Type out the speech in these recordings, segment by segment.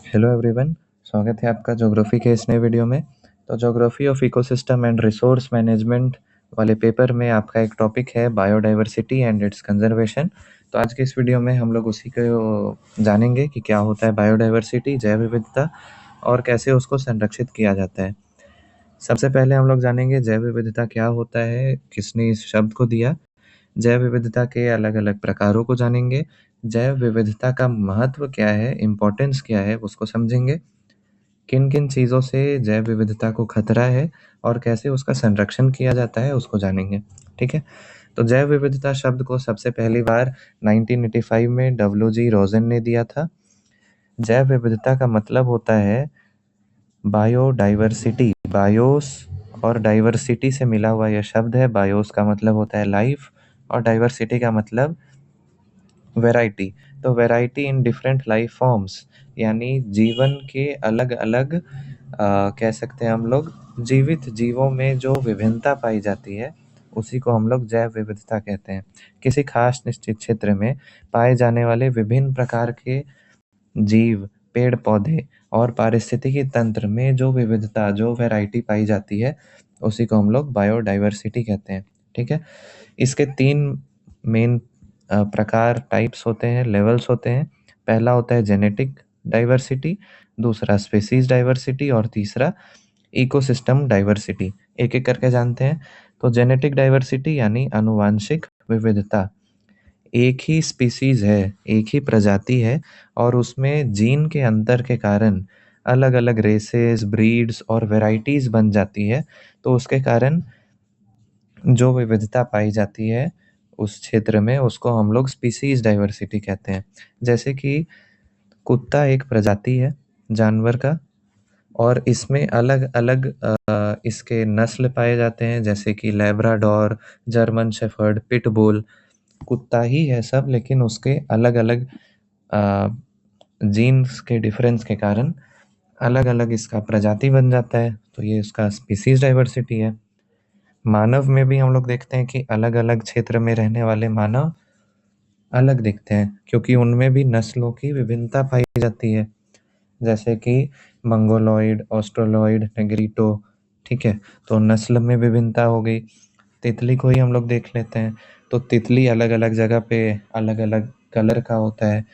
Hello everyone, स्वागत है आपका ज्योग्राफी के इस नए वीडियो में। तो geography of ecosystem and resource management वाले पेपर में आपका एक टॉपिक है बायोडाइवर्सिटी एंड इट्स कंजर्वेशन। तो आज के इस वीडियो में हम लोग उसी को जानेंगे कि क्या होता है बायोडाइवर्सिटी, जैव विविधता, और कैसे उसको संरक्षित किया जाता है। सबसे पहले हम लोग जानेंगे जैव विविधता क्या होता है, किसने इस शब्द को दिया। जैव विविधता के अलग अलग प्रकारों को जानेंगे। जैव विविधता का महत्व क्या है, इम्पोर्टेंस क्या है, उसको समझेंगे। किन किन चीज़ों से जैव विविधता को खतरा है और कैसे उसका संरक्षण किया जाता है, उसको जानेंगे। ठीक है, तो जैव विविधता शब्द को सबसे पहली बार 1985 में W.G. रोजन ने दिया था। जैव विविधता का मतलब होता है बायोडाइवर्सिटी। बायोस और डाइवर्सिटी से मिला हुआ यह शब्द है। बायोस का मतलब होता है लाइफ और डाइवर्सिटी का मतलब वैरायटी। तो variety in different life forms, यानी जीवन के अलग अलग कह सकते हैं हम लोग, जीवित जीवों में जो विभिन्नता पाई जाती है उसी को हम लोग जैव विविधता कहते हैं। किसी खास निश्चित क्षेत्र में पाए जाने वाले विभिन्न प्रकार के जीव, पेड़ पौधे और पारिस्थितिकी तंत्र में जो विविधता, जो वैरायटी पाई जाती है उसी को हम लोग बायोडाइवर्सिटी कहते हैं। ठीक है, इसके 3 मेन प्रकार, टाइप्स होते हैं, लेवल्स होते हैं। पहला होता है जेनेटिक डाइवर्सिटी, दूसरा स्पीसीज डाइवर्सिटी और तीसरा इकोसिस्टम डाइवर्सिटी। एक एक करके जानते हैं। तो जेनेटिक डाइवर्सिटी यानी आनुवांशिक विविधता। एक ही स्पीसीज है, एक ही प्रजाति है और उसमें जीन के अंतर के कारण अलग अलग रेसेस, ब्रीड्स और वेराइटीज बन जाती है। तो उसके कारण जो विविधता पाई जाती है उस क्षेत्र में उसको हम लोग स्पीसीज डाइवर्सिटी कहते हैं। जैसे कि कुत्ता एक प्रजाति है जानवर का और इसमें अलग अलग इसके नस्ल पाए जाते हैं, जैसे कि लैब्राडोर, जर्मन शेफर्ड, पिटबुल। कुत्ता ही है सब, लेकिन उसके अलग अलग जीन्स के डिफरेंस के कारण अलग अलग इसका प्रजाति बन जाता है। तो ये इसका स्पीसीज डाइवर्सिटी है। मानव में भी हम लोग देखते हैं कि अलग अलग क्षेत्र में रहने वाले मानव अलग दिखते हैं, क्योंकि उनमें भी नस्लों की विभिन्नता पाई जाती है, जैसे कि मंगोलॉइड, ऑस्ट्रोलॉइड, नेग्रिटो। ठीक है, तो नस्ल में विभिन्नता हो गई। तितली को ही हम लोग देख लेते हैं, तो तितली अलग अलग जगह पे अलग अलग कलर का होता है।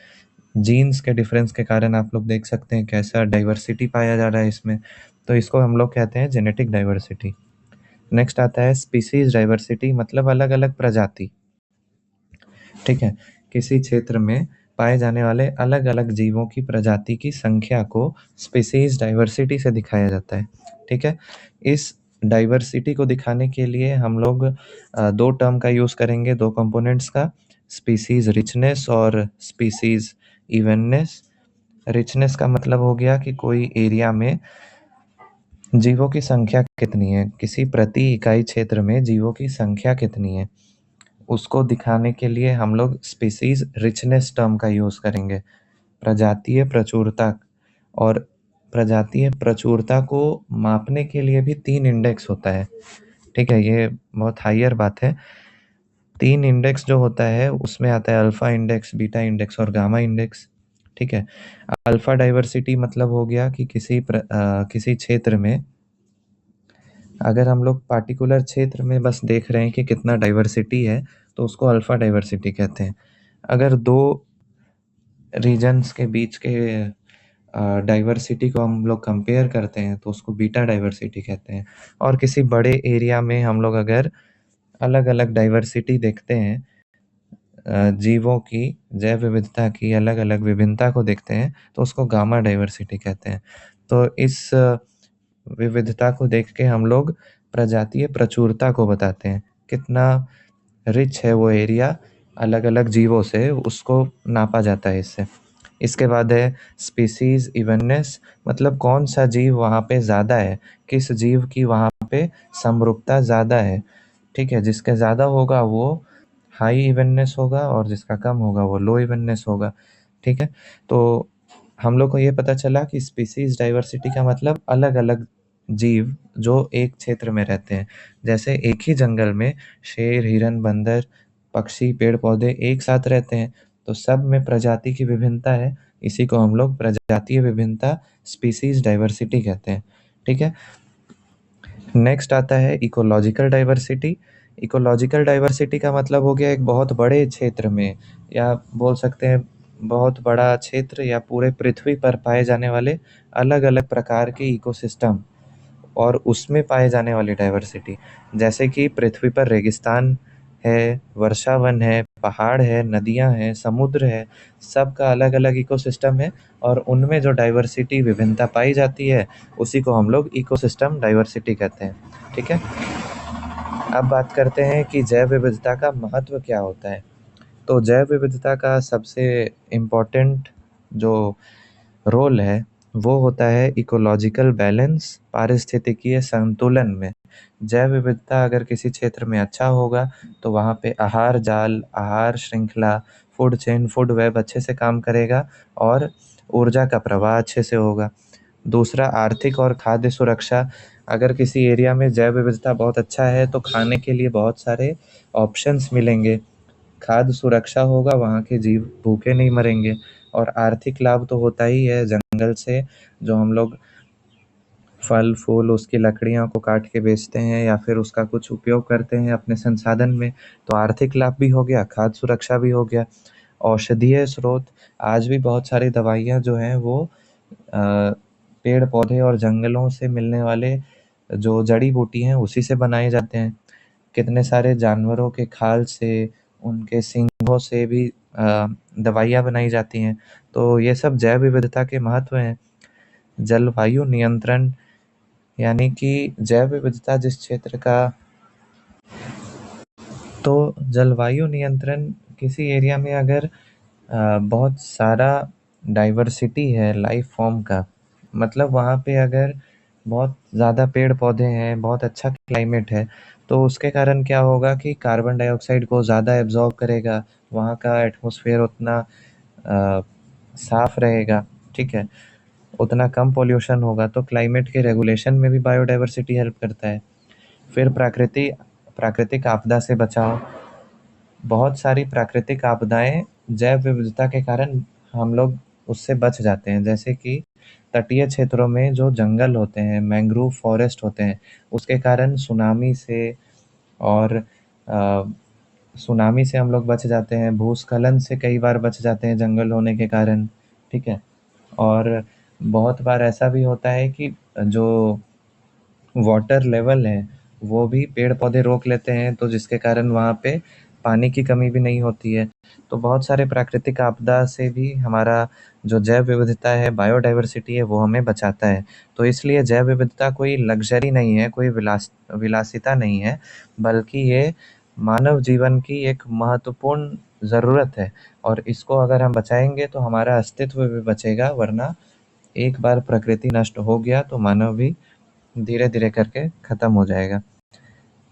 जीन्स के डिफरेंस के कारण आप लोग देख सकते हैं कैसा डाइवर्सिटी पाया जा रहा है इसमें। तो इसको हम लोग कहते हैं जेनेटिक डाइवर्सिटी। नेक्स्ट आता है स्पीसीज डाइवर्सिटी, मतलब अलग अलग प्रजाति। ठीक है, किसी क्षेत्र में पाए जाने वाले अलग अलग जीवों की प्रजाति की संख्या को स्पीसीज डाइवर्सिटी से दिखाया जाता है। ठीक है, इस डाइवर्सिटी को दिखाने के लिए हम लोग 2 टर्म का यूज करेंगे, 2 कंपोनेंट्स का, स्पीसीज रिचनेस और स्पीसीज इवननेस। रिचनेस का मतलब हो गया कि कोई एरिया में जीवों की संख्या कितनी है, किसी प्रति इकाई क्षेत्र में जीवों की संख्या कितनी है, उसको दिखाने के लिए हम लोग स्पीसीज रिचनेस टर्म का यूज करेंगे। प्रजातीय प्रचुरता, और प्रजातीय प्रचुरता को मापने के लिए भी 3 इंडेक्स होता है। ठीक है, ये बहुत हायर बात है। 3 इंडेक्स जो होता है उसमें आता है अल्फा इंडेक्स, बीटा इंडेक्स और गामा इंडेक्स। ठीक है, अल्फा डाइवर्सिटी मतलब हो गया कि किसी क्षेत्र में अगर हम लोग पार्टिकुलर क्षेत्र में बस देख रहे हैं कि कितना डाइवर्सिटी है तो उसको अल्फा डाइवर्सिटी कहते हैं। अगर 2 रीजन्स के बीच के डाइवर्सिटी को हम लोग कंपेयर करते हैं तो उसको बीटा डाइवर्सिटी कहते हैं। और किसी बड़े एरिया में हम लोग अगर अलग अलग डाइवर्सिटी देखते हैं, जीवों की, जैव विविधता की अलग अलग विभिन्नता को देखते हैं, तो उसको गामा डाइवर्सिटी कहते हैं। तो इस विविधता को देख के हम लोग प्रजातीय प्रचुरता को बताते हैं, कितना रिच है वो एरिया अलग अलग जीवों से, उसको नापा जाता है इससे। इसके बाद है स्पीसीज इवननेस, मतलब कौन सा जीव वहाँ पे ज़्यादा है, किस जीव की वहाँ पे समरूपता ज़्यादा है। ठीक है, जिसके ज़्यादा होगा वो हाई इवननेस होगा और जिसका कम होगा वो लो इवननेस होगा। ठीक है, तो हम लोग को ये पता चला कि स्पीसीज डाइवर्सिटी का मतलब अलग अलग जीव जो एक क्षेत्र में रहते हैं। जैसे एक ही जंगल में शेर, हिरन, बंदर, पक्षी, पेड़ पौधे एक साथ रहते हैं, तो सब में प्रजाति की विभिन्नता है, इसी को हम लोग प्रजातीय विभिन्नता, स्पीसीज डाइवर्सिटी कहते हैं। ठीक है। नेक्स्ट आता है इकोलॉजिकल डाइवर्सिटी। इकोलॉजिकल डाइवर्सिटी का मतलब हो गया एक बहुत बड़े क्षेत्र में, या बोल सकते हैं बहुत बड़ा क्षेत्र या पूरे पृथ्वी पर पाए जाने वाले अलग अलग प्रकार के इकोसिस्टम और उसमें पाए जाने वाली डाइवर्सिटी। जैसे कि पृथ्वी पर रेगिस्तान है, वर्षावन है, पहाड़ है, नदियाँ हैं, समुद्र है, सबका अलग अलग इकोसिस्टम है और उनमें जो डाइवर्सिटी विभिन्नता पाई जाती है उसी को हम लोग इकोसिस्टम डाइवर्सिटी कहते हैं। ठीक है। अब बात करते हैं कि जैव विविधता का महत्व क्या होता है। तो जैव विविधता का सबसे इम्पोर्टेंट जो रोल है वो होता है इकोलॉजिकल बैलेंस, पारिस्थितिकीय संतुलन में। जैव विविधता अगर किसी क्षेत्र में अच्छा होगा तो वहाँ पे आहार जाल, आहार श्रृंखला, फूड चेन, फूड वेब अच्छे से काम करेगा और ऊर्जा का प्रवाह अच्छे से होगा। दूसरा, आर्थिक और खाद्य सुरक्षा। अगर किसी एरिया में जैव विविधता बहुत अच्छा है तो खाने के लिए बहुत सारे ऑप्शंस मिलेंगे, खाद्य सुरक्षा होगा, वहाँ के जीव भूखे नहीं मरेंगे। और आर्थिक लाभ तो होता ही है, जंगल से जो हम लोग फल फूल, उसकी लकड़ियों को काट के बेचते हैं या फिर उसका कुछ उपयोग करते हैं अपने संसाधन में, तो आर्थिक लाभ भी हो गया, खाद्य सुरक्षा भी हो गया। औषधीय स्रोत, आज भी बहुत सारी दवाइयाँ जो हैं वो पेड़ पौधे और जंगलों से मिलने वाले जो जड़ी बूटी हैं उसी से बनाए जाते हैं। कितने सारे जानवरों के खाल से, उनके सींगों से भी दवाइयाँ बनाई जाती हैं। तो ये सब जैव विविधता के महत्व हैं। जलवायु नियंत्रण, यानी कि जैव विविधता जिस क्षेत्र का, तो जलवायु नियंत्रण किसी एरिया में अगर बहुत सारा डाइवर्सिटी है लाइफ फॉर्म का, मतलब वहाँ पे अगर बहुत ज़्यादा पेड़ पौधे हैं, बहुत अच्छा क्लाइमेट है, तो उसके कारण क्या होगा कि कार्बन डाइऑक्साइड को ज़्यादा एब्जॉर्ब करेगा, वहाँ का एटमॉस्फेयर उतना साफ रहेगा। ठीक है, उतना कम पॉल्यूशन होगा, तो क्लाइमेट के रेगुलेशन में भी बायोडाइवर्सिटी हेल्प करता है। फिर प्राकृतिक आपदा से बचाव। बहुत सारी प्राकृतिक आपदाएं जैव विविधता के कारण हम लोग उससे बच जाते हैं। जैसे कि तटीय क्षेत्रों में जो जंगल होते हैं, मैंग्रोव फॉरेस्ट होते हैं, उसके कारण सुनामी से और सुनामी से हम लोग बच जाते हैं, भूस्खलन से कई बार बच जाते हैं जंगल होने के कारण। ठीक है। और बहुत बार ऐसा भी होता है कि जो वाटर लेवल है वो भी पेड़ पौधे रोक लेते हैं, तो जिसके कारण वहाँ पे पानी की कमी भी नहीं होती है। तो बहुत सारे प्राकृतिक आपदा से भी हमारा जो जैव विविधता है, बायोडाइवर्सिटी है, वो हमें बचाता है। तो इसलिए जैव विविधता कोई लग्जरी नहीं है, कोई विलासिता नहीं है, बल्कि ये मानव जीवन की एक महत्वपूर्ण ज़रूरत है। और इसको अगर हम बचाएंगे तो हमारा अस्तित्व भी बचेगा, वरना एक बार प्रकृति नष्ट हो गया तो मानव भी धीरे धीरे करके खत्म हो जाएगा।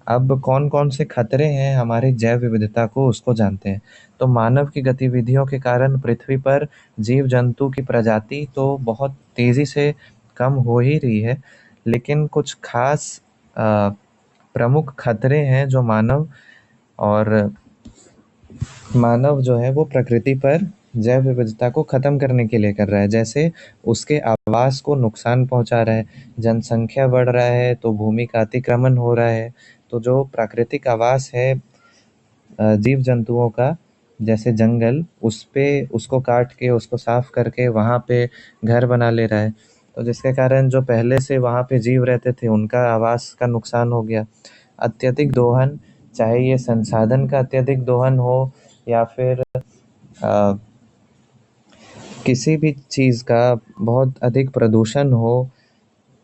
अब कौन कौन से खतरे हैं हमारी जैव विविधता को, उसको जानते हैं। तो मानव की गतिविधियों के कारण पृथ्वी पर जीव जंतु की प्रजाति तो बहुत तेजी से कम हो ही रही है, लेकिन कुछ खास प्रमुख खतरे हैं जो मानव जो है वो प्रकृति पर जैव विविधता को खत्म करने के लिए कर रहा है। जैसे उसके आवास को नुकसान पहुंचा रहा है, जनसंख्या बढ़ रहा है तो भूमि का अतिक्रमण हो रहा है, तो जो प्राकृतिक आवास है जीव जंतुओं का, जैसे जंगल, उस पे उसको काट के, उसको साफ करके वहाँ पे घर बना ले रहा है, तो जिसके कारण जो पहले से वहाँ पे जीव रहते थे उनका आवास का नुकसान हो गया। अत्यधिक दोहन, चाहे ये संसाधन का अत्यधिक दोहन हो या फिर अ, किसी भी चीज़ का बहुत अधिक प्रदूषण हो,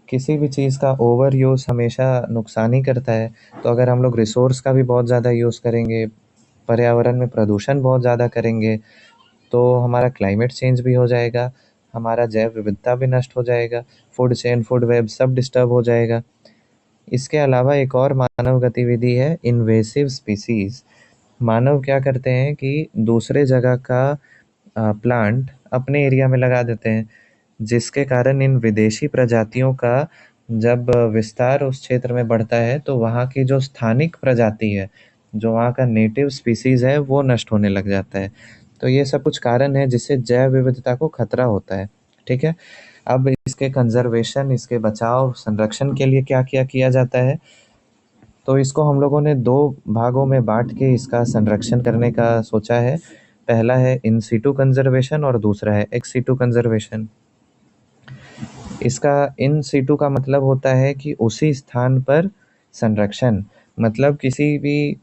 किसी भी चीज़ का ओवर यूज़ हमेशा नुकसान ही करता है। तो अगर हम लोग रिसोर्स का भी बहुत ज़्यादा यूज़ करेंगे, पर्यावरण में प्रदूषण बहुत ज़्यादा करेंगे, तो हमारा क्लाइमेट चेंज भी हो जाएगा, हमारा जैव विविधता भी नष्ट हो जाएगा, फूड चेन, फूड वेब सब डिस्टर्ब हो जाएगा। इसके अलावा एक और मानव गतिविधि है इन्वेसिव स्पीसीज़। मानव क्या करते हैं कि दूसरे जगह का प्लांट अपने एरिया में लगा देते हैं, जिसके कारण इन विदेशी प्रजातियों का जब विस्तार उस क्षेत्र में बढ़ता है तो वहाँ की जो स्थानिक प्रजाति है, जो वहाँ का नेटिव स्पीसीज़ है, वो नष्ट होने लग जाता है। तो ये सब कुछ कारण है जिससे जैव विविधता को खतरा होता है। ठीक है, अब इसके कंजर्वेशन, इसके बचाव संरक्षण के लिए क्या क्या किया जाता है, तो इसको हम लोगों ने 2 भागों में बाँट के इसका संरक्षण करने का सोचा है। पहला है इन सिटू कंजर्वेशन और दूसरा है एक्स सिटू कंजर्वेशन। इसका इन सिटू का मतलब होता है कि उसी स्थान पर संरक्षण, मतलब किसी भी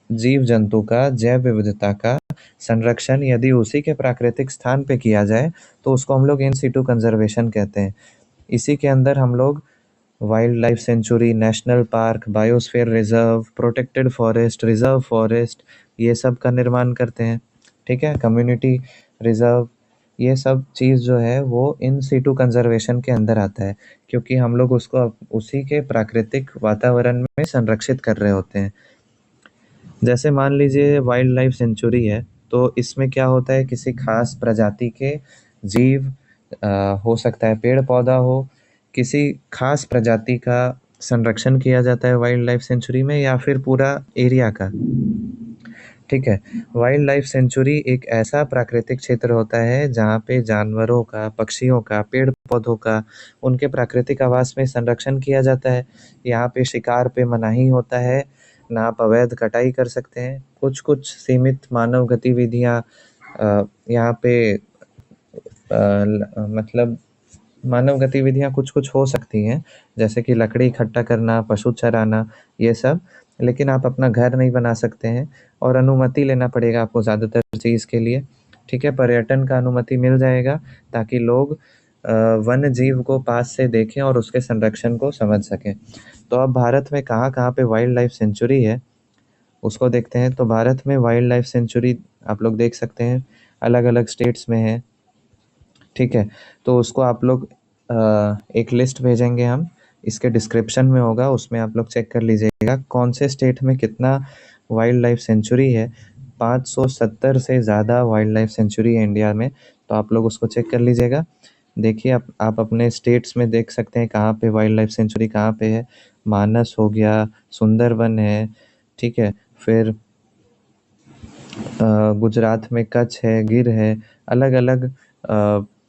जीव जंतु का, जैव विविधता का संरक्षण यदि उसी के प्राकृतिक स्थान पे किया जाए तो उसको हम लोग इन सिटू कंजर्वेशन कहते हैं। इसी के अंदर हम लोग wild life sanctuary, national park, biosphere reserve, protected forest, reserve forest, ये सब का निर्माण करते हैं। ठीक है, कम्युनिटी रिजर्व, ये सब चीज़ जो है वो इन सिटू कंजर्वेशन के अंदर आता है, क्योंकि हम लोग उसको उसी के प्राकृतिक वातावरण में संरक्षित कर रहे होते हैं। जैसे मान लीजिए वाइल्ड लाइफ सेंचुरी है, तो इसमें क्या होता है, किसी खास प्रजाति के जीव हो सकता है, पेड़ पौधा हो, किसी खास प्रजाति का संरक्षण किया जाता है वाइल्ड लाइफ सेंचुरी में, या फिर पूरा एरिया का। ठीक है, वाइल्ड लाइफ सेंचुरी एक ऐसा प्राकृतिक क्षेत्र होता है जहाँ पे जानवरों का, पक्षियों का, पेड़ पौधों का, उनके प्राकृतिक आवास में संरक्षण किया जाता है। यहाँ पे शिकार पे मनाही होता है, ना आप अवैध कटाई कर सकते हैं। कुछ कुछ सीमित मानव गतिविधियाँ यहाँ पे मतलब मानव गतिविधियाँ कुछ कुछ हो सकती हैं, जैसे कि लकड़ी इकट्ठा करना, पशु चराना, ये सब। लेकिन आप अपना घर नहीं बना सकते हैं और अनुमति लेना पड़ेगा आपको ज़्यादातर चीज़ के लिए। ठीक है, पर्यटन का अनुमति मिल जाएगा ताकि लोग वन्य जीव को पास से देखें और उसके संरक्षण को समझ सकें। तो अब भारत में कहाँ कहाँ पे वाइल्ड लाइफ सेंचुरी है उसको देखते हैं। तो भारत में वाइल्ड लाइफ सेंचुरी आप लोग देख सकते हैं अलग अलग स्टेट्स में है। ठीक है, तो उसको आप लोग एक लिस्ट भेजेंगे हम, इसके डिस्क्रिप्शन में होगा, उसमें आप लोग चेक कर लीजिएगा कौन से स्टेट में कितना वाइल्ड लाइफ सेंचुरी है। 570 से ज़्यादा वाइल्ड लाइफ सेंचुरी है इंडिया में, तो आप लोग उसको चेक कर लीजिएगा। देखिए आप अपने स्टेट्स में देख सकते हैं कहाँ पे वाइल्ड लाइफ सेंचुरी कहाँ पे है। मानस हो गया, सुंदरबन है, ठीक है, फिर गुजरात में कच्छ है, गिर है, अलग अलग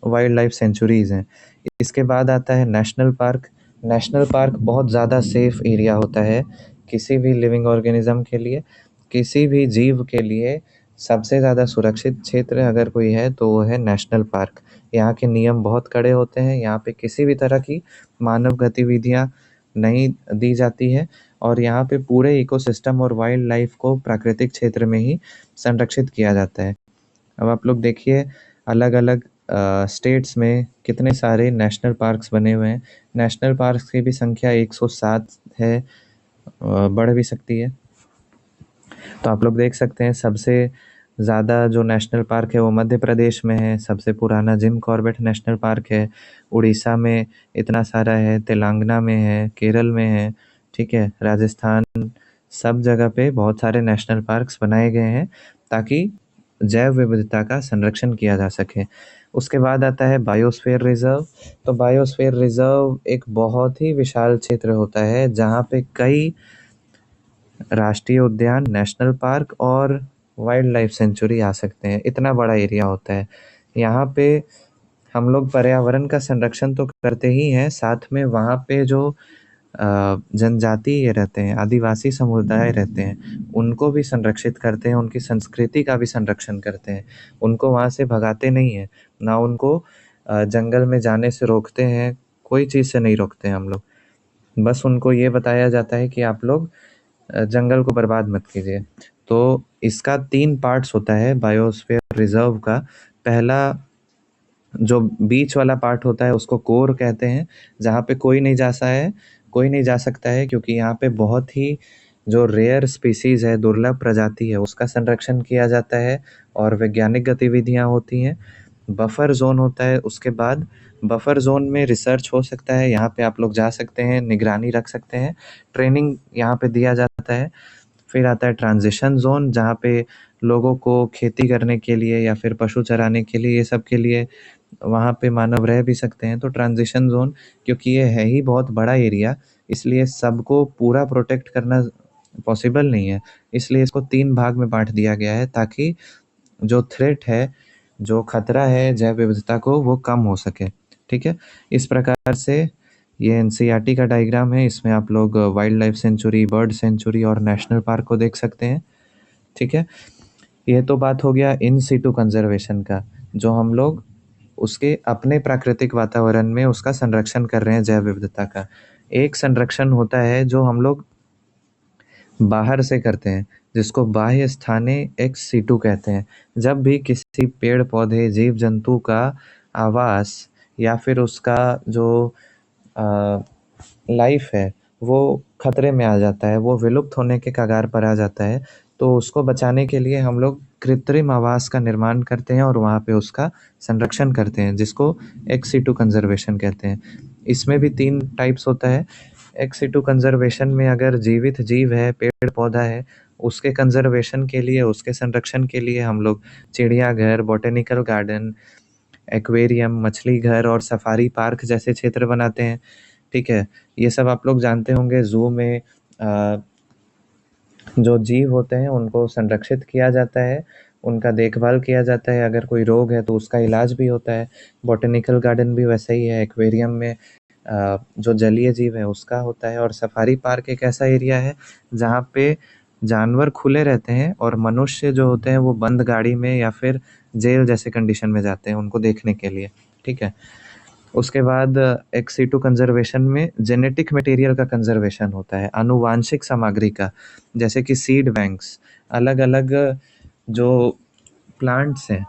वाइल्ड लाइफ सेंचुरीज़ हैं। इसके बाद आता है नेशनल पार्क। नेशनल पार्क बहुत ज़्यादा सेफ एरिया होता है किसी भी लिविंग ऑर्गेनिज्म के लिए, किसी भी जीव के लिए सबसे ज़्यादा सुरक्षित क्षेत्र अगर कोई है तो वो है नेशनल पार्क। यहाँ के नियम बहुत कड़े होते हैं, यहाँ पे किसी भी तरह की मानव गतिविधियाँ नहीं दी जाती है और यहाँ पे पूरे इकोसिस्टम और वाइल्ड लाइफ को प्राकृतिक क्षेत्र में ही संरक्षित किया जाता है। अब आप लोग देखिए अलग अलग स्टेट्स में कितने सारे नेशनल पार्क्स बने हुए हैं। नेशनल पार्क्स की भी संख्या 107 है, बढ़ भी सकती है। तो आप लोग देख सकते हैं सबसे ज़्यादा जो नेशनल पार्क है वो मध्य प्रदेश में है, सबसे पुराना जिम कॉर्बेट नेशनल पार्क है। उड़ीसा में इतना सारा है, तेलंगाना में है, केरल में है, ठीक है, राजस्थान, सब जगह पे बहुत सारे नेशनल पार्क्स बनाए गए हैं ताकि जैव विविधता का संरक्षण किया जा सके। उसके बाद आता है बायोस्फीयर रिजर्व। तो बायोस्फीयर रिजर्व एक बहुत ही विशाल क्षेत्र होता है जहाँ पे कई राष्ट्रीय उद्यान, नेशनल पार्क और वाइल्ड लाइफ सेंचुरी आ सकते हैं। इतना बड़ा एरिया होता है। यहाँ पे हम लोग पर्यावरण का संरक्षण तो करते ही हैं, साथ में वहाँ पे जो जनजाति ये रहते हैं, आदिवासी समुदाय रहते हैं, उनको भी संरक्षित करते हैं, उनकी संस्कृति का भी संरक्षण करते हैं। उनको वहाँ से भगाते नहीं हैं, ना उनको जंगल में जाने से रोकते हैं, कोई चीज़ से नहीं रोकते हैं हम लोग। बस उनको ये बताया जाता है कि आप लोग जंगल को बर्बाद मत कीजिए। तो इसका 3 पार्ट्स होता है बायोस्फीयर रिजर्व का। पहला जो बीच वाला पार्ट होता है उसको कोर कहते हैं, जहाँ पे कोई नहीं जा सकता है क्योंकि यहाँ पे बहुत ही जो रेयर स्पीसीज़ है, दुर्लभ प्रजाति है, उसका संरक्षण किया जाता है और वैज्ञानिक गतिविधियाँ होती हैं। बफर ज़ोन होता है, उसके बाद बफर ज़ोन में रिसर्च हो सकता है, यहाँ पे आप लोग जा सकते हैं, निगरानी रख सकते हैं, ट्रेनिंग यहाँ पे दिया जाता है। फिर आता है ट्रांजिशन ज़ोन, जहाँ पे लोगों को खेती करने के लिए या फिर पशु चराने के लिए, ये सब के लिए वहाँ पे मानव रह भी सकते हैं। तो ट्रांजिशन ज़ोन, क्योंकि ये है ही बहुत बड़ा एरिया, इसलिए सबको पूरा प्रोटेक्ट करना पॉसिबल नहीं है, इसलिए इसको 3 भाग में बाँट दिया गया है ताकि जो थ्रेट है, जो खतरा है जैव विविधता को, वो कम हो सके। ठीक है, इस प्रकार से ये एनसीईआरटी का डायग्राम है। इसमें आप लोग wild life sanctuary, bird sanctuary और नेशनल पार्क को देख सकते हैं। ठीक है, ये तो बात हो गया इन सिटू कंजर्वेशन का, जो हम लोग उसके अपने प्राकृतिक वातावरण में उसका संरक्षण कर रहे हैं जैव विविधता का। एक संरक्षण होता है जो हम लोग बाहर से करते हैं, जिसको बाह्य स्थानीय एक्स सीटू कहते हैं। जब भी किसी पेड़ पौधे, जीव जंतु का आवास या फिर उसका जो लाइफ है वो खतरे में आ जाता है, वो विलुप्त होने के कगार पर आ जाता है, तो उसको बचाने के लिए हम लोग कृत्रिम आवास का निर्माण करते हैं और वहाँ पे उसका संरक्षण करते हैं, जिसको एक्स सीटू कंजर्वेशन कहते हैं। इसमें भी 3 टाइप्स होता है। एक्स सीटू कंजर्वेशन में अगर जीवित जीव है, पेड़ पौधा है, उसके कंजर्वेशन के लिए, उसके संरक्षण के लिए हम लोग चिड़ियाघर, बॉटेनिकल गार्डन, एक्वेरियम, मछली घर और सफारी पार्क जैसे क्षेत्र बनाते हैं। ठीक है, ये सब आप लोग जानते होंगे। ज़ू में जो जीव होते हैं उनको संरक्षित किया जाता है, उनका देखभाल किया जाता है, अगर कोई रोग है तो उसका इलाज भी होता है। बॉटेनिकल गार्डन भी वैसा ही है। एक्वेरियम में जो जलीय जीव है उसका होता है। और सफारी पार्क एक ऐसा एरिया है जहाँ पे जानवर खुले रहते हैं और मनुष्य जो होते हैं वो बंद गाड़ी में या फिर जेल जैसे कंडीशन में जाते हैं उनको देखने के लिए। ठीक है, उसके बाद एक्स सीटू कंजर्वेशन में जेनेटिक मटेरियल का कंजर्वेशन होता है, आनुवांशिक सामग्री का, जैसे कि सीड बैंक्स, अलग अलग जो प्लांट्स हैं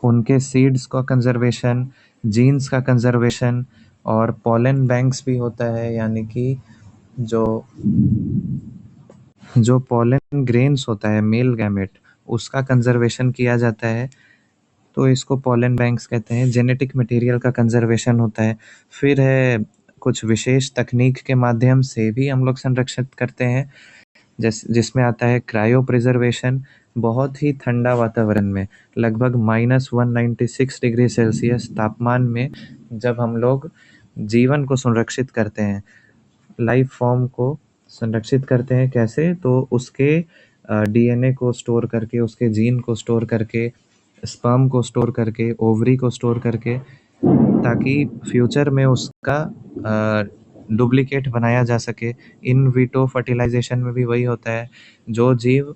उनके सीड्स का कंजर्वेशन, जीन्स का कंजर्वेशन, और पॉलन बैंक्स भी होता है, यानी कि जो जो पॉलन ग्रेन्स होता है, मेल गैमेट, उसका कंजर्वेशन किया जाता है, तो इसको पॉलन बैंक्स कहते हैं। जेनेटिक मटेरियल का कंजर्वेशन होता है। फिर है कुछ विशेष तकनीक के माध्यम से भी हम लोग संरक्षित करते हैं, जिसमें आता है क्रायो प्रिजर्वेशन। बहुत ही ठंडा वातावरण में, लगभग -196 डिग्री सेल्सियस तापमान में जब हम लोग जीवन को संरक्षित करते हैं, लाइफ फॉर्म को संरक्षित करते हैं। कैसे? तो उसके डीएनए को स्टोर करके, उसके जीन को स्टोर करके, स्पर्म को स्टोर करके, ओवरी को स्टोर करके, ताकि फ्यूचर में उसका डुप्लीकेट बनाया जा सके। इन विटो फर्टिलाइजेशन में भी वही होता है। जो जीव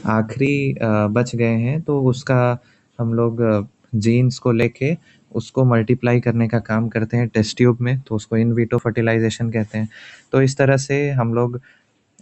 आखिरी बच गए हैं तो उसका हम लोग जीन्स को लेके उसको मल्टीप्लाई करने का काम करते हैं टेस्ट ट्यूब में, तो उसको इन विटो फर्टिलाइजेशन कहते हैं। तो इस तरह से हम लोग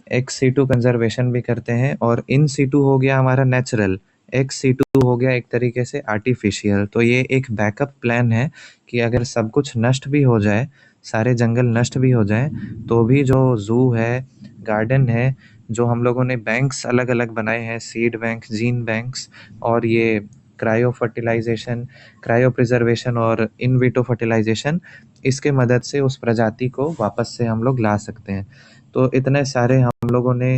एक्स सीटू कंजर्वेशन भी करते हैं। और इन सीटू हो गया हमारा नेचुरल, एक्स सीटू हो गया एक तरीके से आर्टिफिशियल। तो ये एक बैकअप प्लान है कि अगर सब कुछ नष्ट भी हो जाए, सारे जंगल नष्ट भी हो जाए, तो भी जो ज़ू है, गार्डन है, जो हम लोगों ने बैंक्स अलग अलग बनाए हैं, सीड बैंक, जीन बैंक्स, और ये क्रायो फर्टिलाइजेशन, क्रायो प्रिजर्वेशन और इन विटो फर्टिलाइजेशन, इसके मदद से उस प्रजाति को वापस से हम लोग ला सकते हैं। तो इतने सारे हम लोगों ने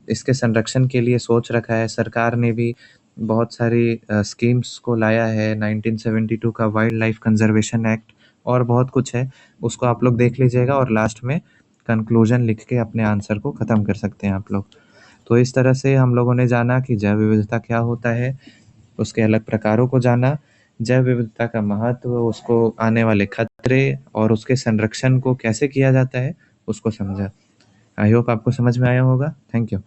इसके संरक्षण के लिए सोच रखा है। सरकार ने भी बहुत सारी स्कीम्स को लाया है, 1972 का वाइल्ड लाइफ कंजर्वेशन एक्ट, और बहुत कुछ है। उसको आप लोग देख लीजिएगा और लास्ट में कंक्लूजन लिख के अपने आंसर को ख़त्म कर सकते हैं आप लोग। तो इस तरह से हम लोगों ने जाना कि जैव विविधता क्या होता है, उसके अलग प्रकारों को जाना, जैव विविधता का महत्व, उसको आने वाले खतरे और उसके संरक्षण को कैसे किया जाता है, उसको समझा। आई होप आपको समझ में आया होगा। Thank you.